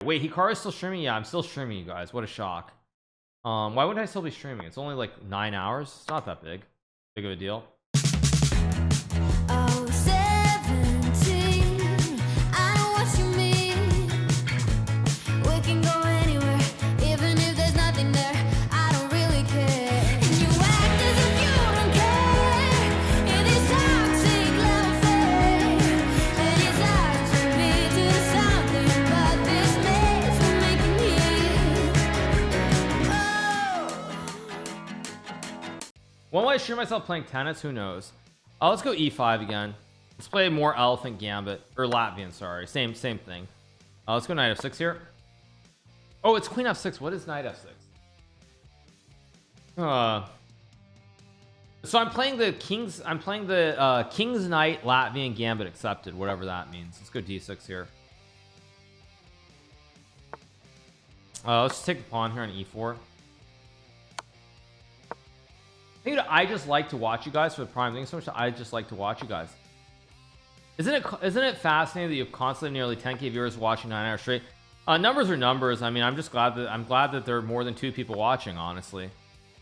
Wait, Hikaru is still streaming? Yeah, I'm still streaming, you guys. What a shock. Why wouldn't I still be streaming? It's only like 9 hours. It's not that big of a deal. Oh, 17, I know what you mean. We can go anywhere, even if there's nothing there. I don't really care. And you act as if you don't care. In this toxic love affair, and it's hard for me to do something about this mess we're making here. Oh. When will I stream myself playing tennis? Who knows? Let's go e5 again. Let's play more elephant gambit, or Latvian, sorry, same thing. Let's go knight f6 here. Oh, it's queen f6. What is knight f6? So I'm playing the king's king's knight Latvian gambit accepted, whatever that means. Let's go d6 here. Let's just take the pawn here on e4. Dude, I just like to watch you guys for the prime. Thanks so much. I just like to watch you guys. Isn't it fascinating that you have constantly nearly 10k viewers watching 9 hours straight? Numbers are numbers. I mean, I'm glad that there are more than 2 people watching, honestly.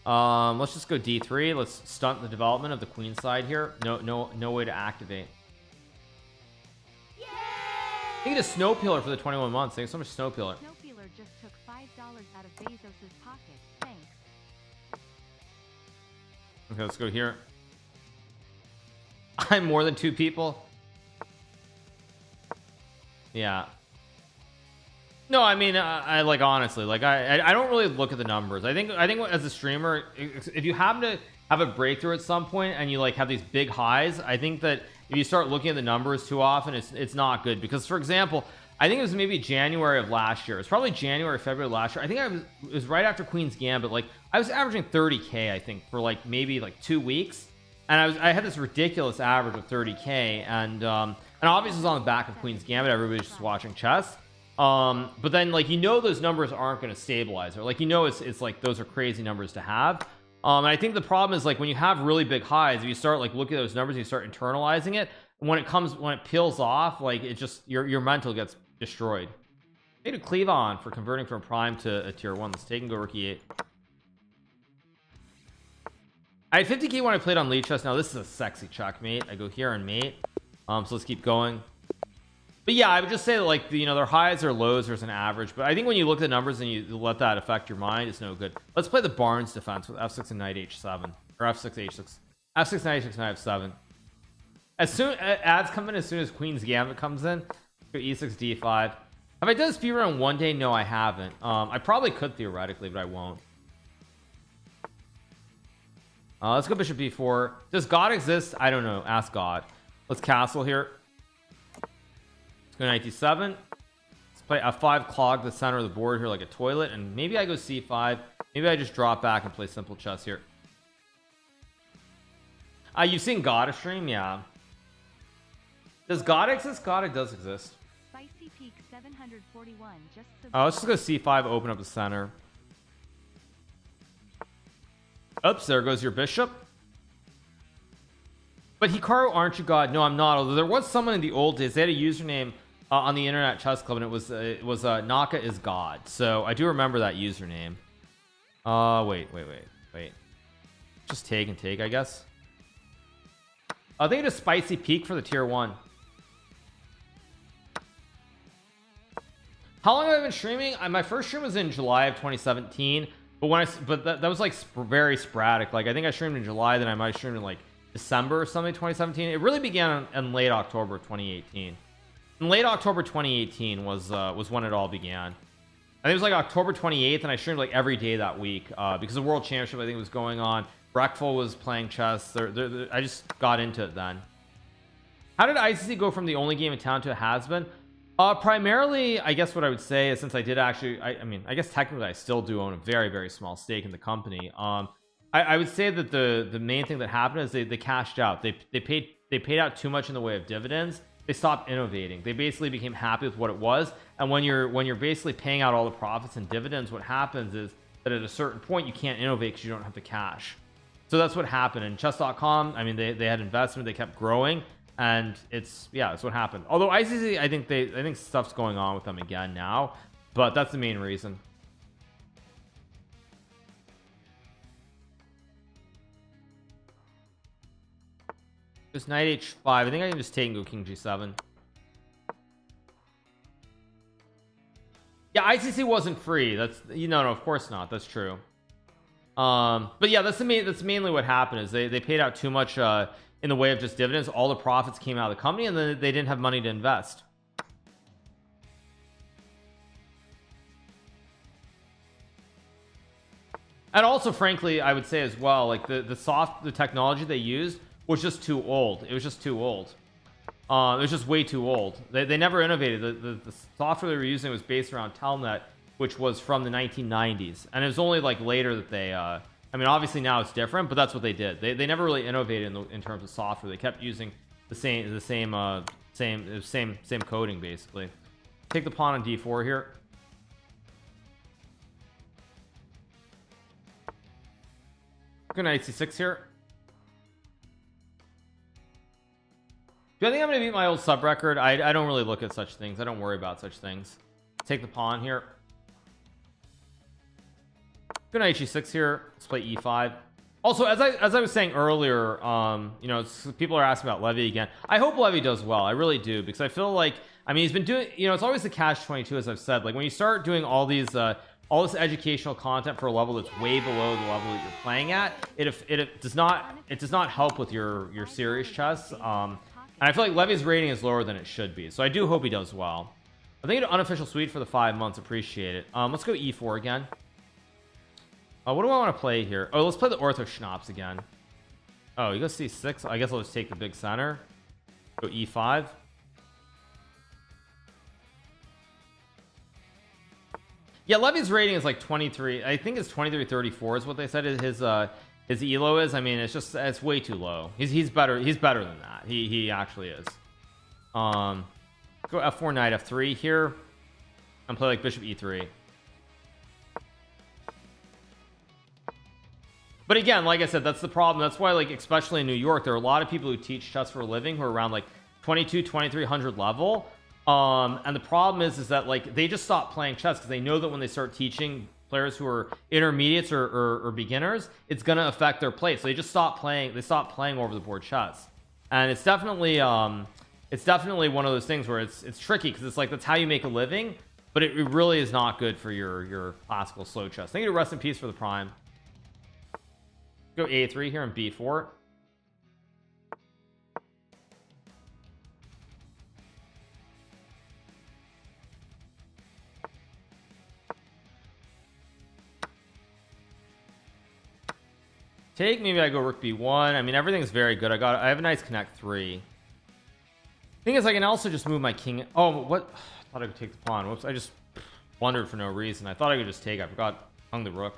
Let's just go d3. Let's stunt the development of the queen side here. No way to activate. Yay! I need a snow peeler for the 21 months. Thanks so much, snow peeler. Snow peeler just took $5 out of Bezos's pocket. Thanks. Okay, let's go here. I'm more than 2 people. Yeah. No, I mean, I like, honestly, like I don't really look at the numbers. I think as a streamer, if you happen to have a breakthrough at some point and you like have these big highs, I think that if you start looking at the numbers too often, it's not good. Because, for example, I think it was maybe January of last year. It's probably January, February of last year. I think it was right after Queen's Gambit. Like, I was averaging 30k, I think, for like maybe like 2 weeks, and I had this ridiculous average of 30k, and obviously it was on the back of Queen's Gambit. Everybody's just watching chess. But then, like, those numbers aren't going to stabilize, or like, it's like those are crazy numbers to have. And I think the problem is, like, when you have really big highs, if you start like looking at those numbers, you start internalizing it. When it peels off, like, it just your mental gets destroyed. Need to cleave on for converting from prime to a tier 1. Let's take and go rook e8. I had 50k when I played on lead chess. Now this is a sexy checkmate. I go here and mate. So let's keep going. But yeah, I would just say that, like, their highs or lows, there's an average. But I think when you look at the numbers and you let that affect your mind, it's no good. Let's play the Barnes defense with f6 and knight h7, or f6 h6, f6 knight h6 knight f7. As soon ads come in, as soon as Queen's Gambit comes in, go e6 d5. Have I done a speedrun one day? No, I haven't. I probably could theoretically, but I won't. Let's go bishop b4. Does God exist? I don't know. Ask God. Let's castle here. Let's go knight d7. Let's play f5, clog the center of the board here like a toilet, and maybe I go c5. Maybe I just drop back and play simple chess here. You've seen God stream? Yeah. Does God exist? God does exist. Spicy Peak 741 just let's just go c5, open up the center. Oops, there goes your bishop. But Hikaru, aren't you God? No, I'm not. Although there was someone in the old days, they had a username on the internet chess club, and it was Naka is God. So I do remember that username. Wait. Just take and take, I guess. I think it is Spicy Peak for the tier 1. How long have I been streaming? My first stream was in July of 2017, but that was like very sporadic. Like, I think I streamed in July, then I might have streamed in like December or something 2017. It really began in late October of 2018. In late October 2018 was when it all began. I think it was like October 28th, and I streamed like every day that week because the World Championship, I think, was going on. Breckful was playing chess. I just got into it then. How did ICC go from the only game in town to a has-been? Primarily, I guess what I would say is, since I did actually, I mean, I guess technically I still do own a very, very small stake in the company. I would say that the main thing that happened is they cashed out. They paid out too much in the way of dividends. They stopped innovating. They basically became happy with what it was. And when you're basically paying out all the profits and dividends, what happens is that at a certain point you can't innovate because you don't have the cash. So that's what happened. And chess.com, I mean, they had investment, they kept growing, and that's what happened. Although ICC, I think stuff's going on with them again now. but that's the main reason. Just knight h5. I think I can just take and go king g7. Yeah, ICC wasn't free. That's, you know, no, of course not. That's true. But yeah, that's mainly what happened is they paid out too much in the way of just dividends. All the profits came out of the company, and then they didn't have money to invest. And also, frankly, I would say as well, like the technology they used was just too old. It was just too old. It was just way too old. They never innovated. The software they were using was based around Telnet, which was from the 1990s, and it was only like later that they I mean, obviously now it's different, but that's what they did. They never really innovated in terms of software. They kept using the same coding basically. Take the pawn on d4 here. Good knight c6 here. Do I think I'm gonna beat my old sub record? I don't really look at such things. I don't worry about such things. Take the pawn here. Good knight g6 here. Let's play e5. Also, as I was saying earlier, you know, people are asking about Levy again. I hope Levy does well. I really do, because I feel like, I mean, he's been doing, you know, it's always the catch-22, as I've said. Like when you start doing all these all this educational content for a level that's way below the level that you're playing at, it does not help with your serious chess. And I feel like Levy's rating is lower than it should be, so I do hope he does well. I think an unofficial suite for the 5 months. Appreciate it. Let's go e4 again. What do I want to play here? Oh, let's play the ortho schnapps again. Oh, you go c6. I guess I'll just take the big center. Go e5. Yeah, Levy's rating is like 23. I think it's 2334 is what they said his elo is. I mean, it's way too low. He's better than that. He actually is. Go f4 knight f3 here and play like bishop e3. But again, like I said, that's the problem. That's why, like, especially in New York, there are a lot of people who teach chess for a living who are around like 2300 level. And the problem is that like they just stop playing chess because they know that when they start teaching players who are intermediates or beginners, it's going to affect their play. So they just stop playing. They stop playing over the board chess. And it's definitely one of those things where it's tricky because it's like that's how you make a living, but it really is not good for your classical slow chess. Thank you to Rest in Peace for the Prime. Go a3 here and b4. Take, maybe I go rook b1. I mean, everything's very good. I have a nice connect 3. Thing is, I can also just move my king. Oh, what? I thought I could take the pawn. Whoops, I just blundered for no reason. I thought I could just take. I forgot. Hung the rook.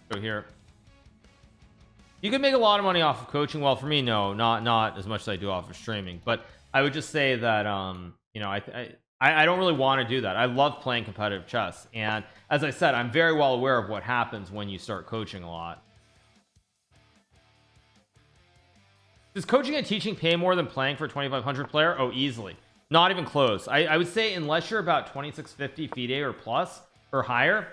Go here. You could make a lot of money off of coaching. Well, for me, no, not as much as I do off of streaming. But I would just say that you know, I don't really want to do that. I love playing competitive chess, and as I said, I'm very well aware of what happens when you start coaching a lot. Does coaching and teaching pay more than playing for a 2500 player? Oh, easily. Not even close. I would say unless you're about 2650 FIDE or plus or higher,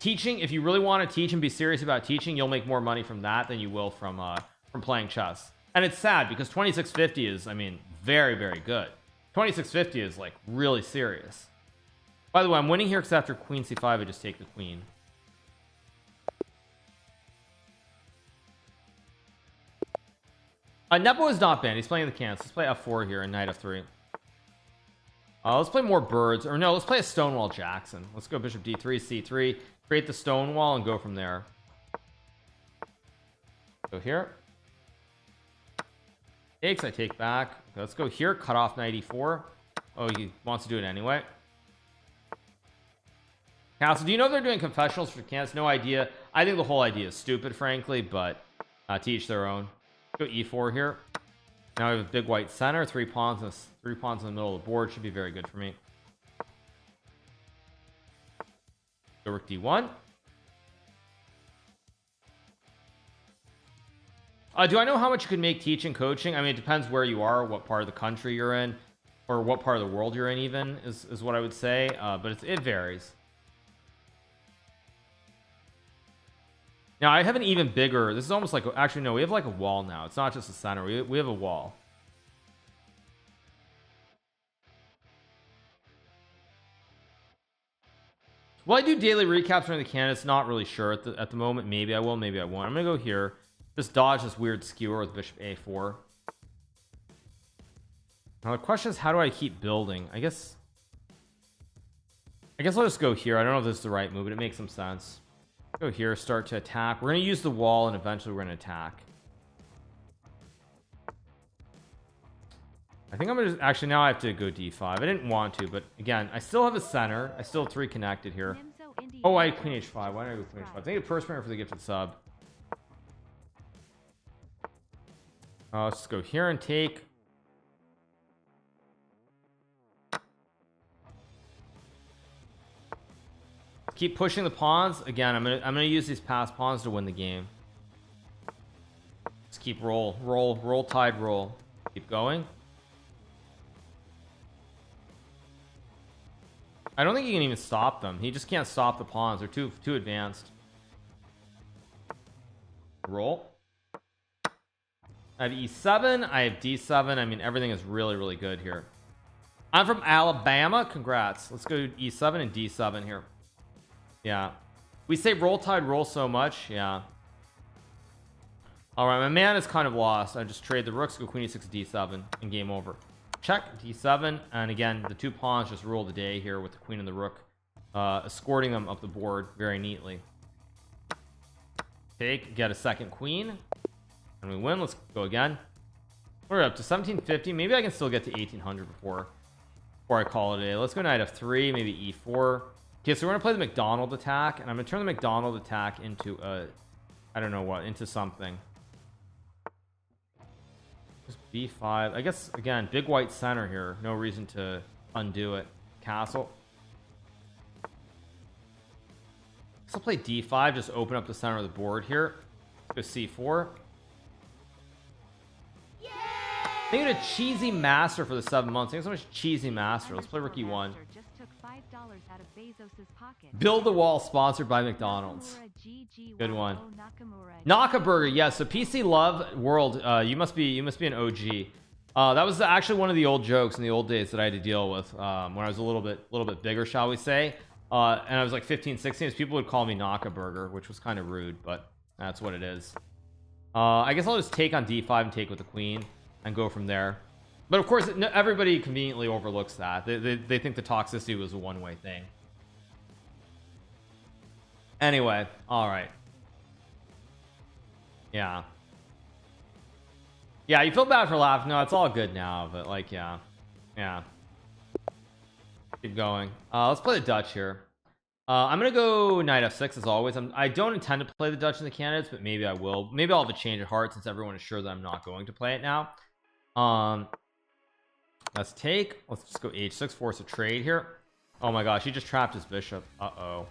teaching, if you really want to teach and be serious about teaching, you'll make more money from that than you will from playing chess. And it's sad because 2650 is, I mean, very, very good. 2650 is like really serious. By the way, I'm winning here because after queen c5 I just take the queen. Nepo is not banned. He's playing the cans. Let's play f4 here and knight f3. Let's play more birds, or no, let's play a Stonewall Jackson. Let's go bishop d3 c3, create the Stonewall and go from there. Go here. Takes, I take back. Okay, let's go here, cut off knight e4. Oh, he wants to do it anyway. Castle, do you know if they're doing confessionals for cans? No idea. I think the whole idea is stupid, frankly, but to each their own. Go e4 here. Now we have a big white center, three pawns in the middle of the board. Should be very good for me. Go rook d1. Do I know how much you can make teaching, coaching? I mean, it depends where you are, what part of the country you're in. or what part of the world you're in even is what I would say, but it varies. Now I have an even bigger, this is almost like, actually no, we have like a wall now. It's not just a center, we have a wall. Will I do daily recaps during the candidates? Not really sure at the moment. Maybe I will, maybe I won't. I'm gonna go here, just dodge this weird skewer with bishop a4. Now the question is, how do I keep building? I guess I'll just go here. I don't know if this is the right move, but it makes some sense. Go here, start to attack. We're going to use the wall, and eventually we're going to attack. I think I'm going to actually, now I have to go d5. I didn't want to, but again, I still have a center. I still have 3 connected here. Oh, I had queen h5. Why did I go queen h5? Thank you, first player, for the gifted sub. Let's just go here and take. Keep pushing the pawns. Again, I'm gonna use these passed pawns to win the game. Just keep roll tide roll. Keep going. I don't think he can even stop them. He just can't stop the pawns. They're too advanced. Roll. I have e7. I have d7. I mean, everything is really good here. I'm from Alabama. Congrats. Let's go e7 and d7 here. Yeah, we say roll tide roll so much. Yeah. All right, my man is kind of lost. I just trade the rooks, go queen e6 d7 and game over. Check d7, and again the 2 pawns just rule the day here with the queen and the rook, escorting them up the board very neatly. Take, get a second queen, and we win. Let's go again. We're up to 1750. Maybe I can still get to 1800 before I call it a day. Let's go knight f3, maybe e4. Okay, so we're gonna play the McDonald attack, and I'm gonna turn the McDonald attack into a, I don't know what, into something. Just b5. I guess again, big white center here. No reason to undo it. Castle. So I'll play d5. Just open up the center of the board here. Let's go c4. Thinking a cheesy master for the 7 months. Thanks so much, cheesy master. Let's play Rookie 1. Out of Bezos's pocket. Build the wall, sponsored by McDonald's. Good one. Nakaburger, yes. So PC Love World, you must be an OG. That was actually one of the old jokes in the old days that I had to deal with when I was a little bit bigger, shall we say. And I was like 15, 16. People would call me Nakaburger, which was kind of rude, but that's what it is. I guess I'll just take on d5 and take with the queen and go from there. But of course, everybody conveniently overlooks that. They think the toxicity was a one-way thing. Anyway, all right. Yeah. Yeah, you feel bad for laughing. No, it's all good now, but like, yeah. Yeah. Keep going. Let's play the Dutch here. I'm gonna go knight f6 as always. I don't intend to play the Dutch in the candidates, but maybe I will. Maybe I'll have a change of heart since everyone is sure that I'm not going to play it now. Let's take. Let's just go h6, force a trade here. Oh my gosh, he just trapped his bishop. Uh-oh.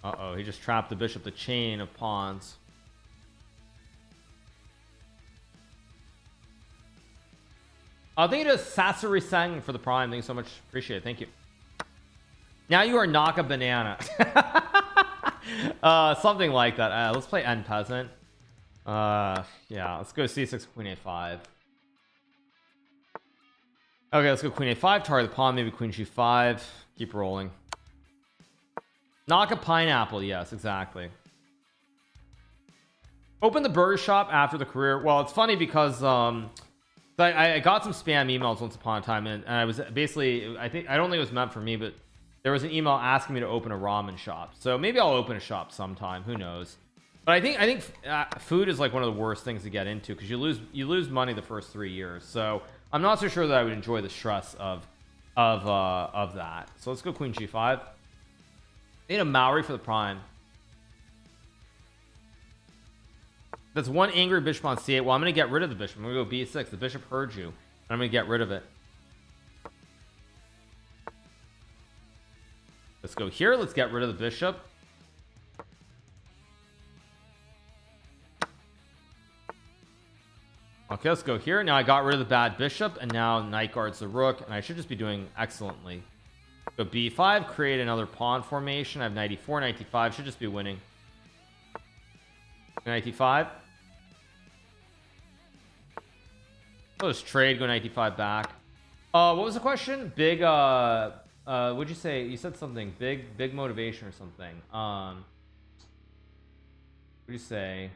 Uh-oh, he just trapped the bishop, the chain of pawns. Thank you to Sasori Sang for the prime. Thank you so much. Appreciate it. Thank you. Now you are Naka Banana. Something like that. Let's play N Peasant. Yeah, let's go c6, queen a5. Okay, let's go queen a5, target the pawn, maybe queen g5. Keep rolling. Knock a pineapple, yes, exactly. Open the burger shop after the career. Well, it's funny because I got some spam emails once upon a time, and I was basically, I don't think it was meant for me, but there was an email asking me to open a ramen shop. So maybe I'll open a shop sometime, who knows. But I think food is like one of the worst things to get into, because you lose money the first 3 years. So I'm not so sure that I would enjoy the stress of that. So let's go queen g5. Need a Maori for the prime. That's one angry bishop on c8. Well, I'm going to get rid of the bishop. I'm going to go b6. The bishop heard you. I'm going to get rid of it. Let's go here. Let's get rid of the bishop. Okay, let's go here. Now I got rid of the bad bishop, and now knight guards the rook, and I should just be doing excellently. Go b5, create another pawn formation. I have knight e4, knight e5, should just be winning. Knight e5. I'll just trade, go knight e5 back. What was the question? Big what'd you say? You said something big motivation or something. What'd you say?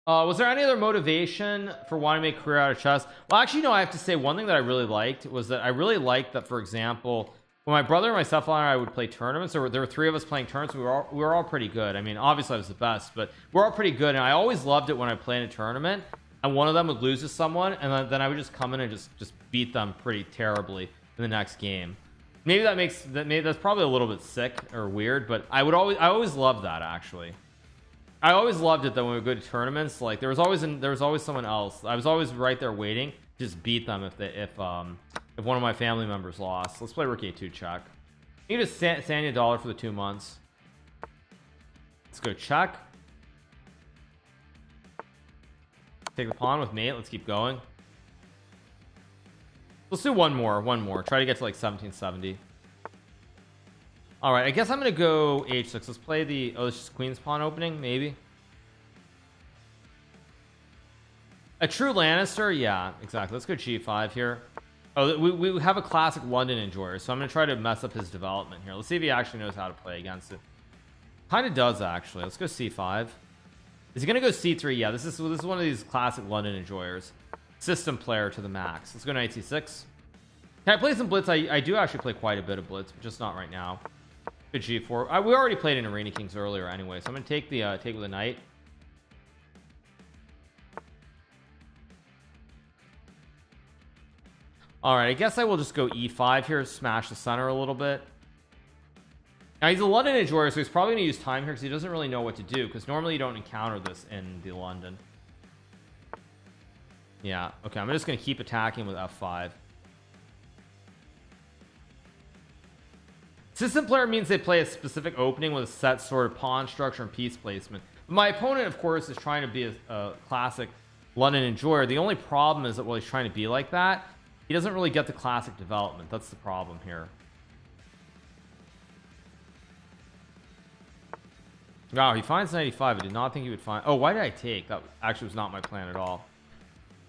Was there any other motivation for wanting to make a career out of chess? Well, actually, no, I have to say one thing that I really liked was that I really liked that, for example, when my brother and myself and I would play tournaments, there were three of us playing tournaments. We were all pretty good. I mean, obviously I was the best, but we're all pretty good. And I always loved it when I played in a tournament and one of them would lose to someone, and then I would just come in and just beat them pretty terribly in the next game. Maybe that's probably a little bit sick or weird, but I always loved that. Actually, I always loved it that when we would go to tournaments, like there was always someone else. I was always right there waiting to just beat them if one of my family members lost. Let's play rook a2 check. You need to sand you $1 for the 2 months. Let's go check. Take the pawn with mate. Let's keep going. Let's do one more. Try to get to like 1770. All right, I guess I'm gonna go h6. Let's play the this is queen's pawn opening, maybe. A true Lannister, yeah, exactly. Let's go g5 here. Oh, we have a classic London enjoyer, so I'm gonna try to mess up his development here. Let's see if he actually knows how to play against it. Kind of does actually. Let's go c5. Is he gonna go c3? Yeah, this is one of these classic London enjoyers. System player to the max. Let's go knight c6. Can I play some blitz? I do actually play quite a bit of blitz, but just not right now. Good g4. We already played in Arena Kings earlier anyway, so I'm gonna take with a knight. All right, I guess I will just go e5 here, smash the center a little bit. Now he's a London enjoyer, so he's probably gonna use time here because he doesn't really know what to do, because normally you don't encounter this in the London. Yeah, okay, I'm just gonna keep attacking with f5. System player means they play a specific opening with a set sort of pawn structure and piece placement. But my opponent, of course, is trying to be a classic London enjoyer. The only problem is that while he's trying to be like that, he doesn't really get the classic development. That's the problem here. Wow, he finds 95. I did not think he would find. Oh, why did I take? That actually was not my plan at all.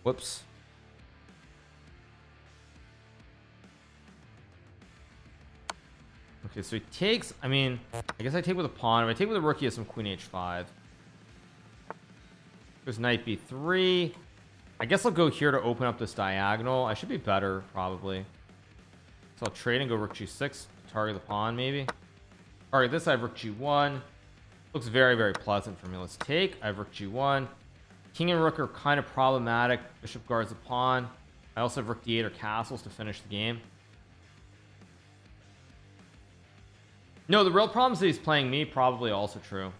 Whoops. Okay, so he takes. I mean, I guess I take with a pawn. If I take with a rook, he has some queen h5. There's knight b3. I guess I'll go here to open up this diagonal. I should be better probably. So I'll trade and go rook g6. Target the pawn maybe. All right, this I have rook g1. Looks very, very pleasant for me. Let's take. I have rook g1. King and rook are kind of problematic. Bishop guards the pawn. I also have rook d8 or castles to finish the game. No, the real problem is that he's playing me. Probably also true.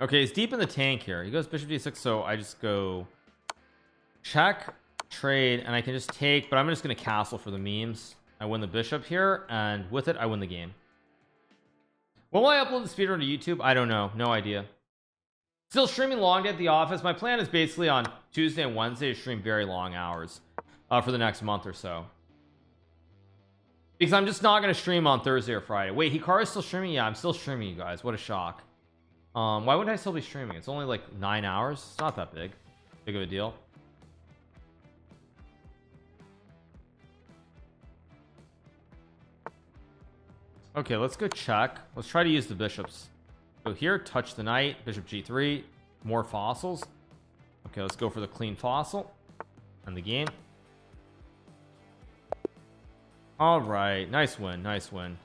Okay, he's deep in the tank here. He goes bishop d6, so I just go check, trade, and I can just take, but I'm just going to castle for the memes. I win the bishop here, and with it, I win the game. When will I upload the speedrun to YouTube? I don't know. No idea. Still streaming long day at the office. My plan is basically on Tuesday and Wednesday to stream very long hours for the next month or so. Because I'm just not going to stream on Thursday or Friday. Wait, Hikaru is still streaming? Yeah, I'm still streaming, you guys. What a shock. Why wouldn't I still be streaming? It's only like 9 hours. It's not that big of a deal. Okay, let's go check. Let's try to use the bishops. Go here, touch the knight, bishop g3, more fossils. Okay, let's go for the clean fossil and the game. All right, nice win, nice win.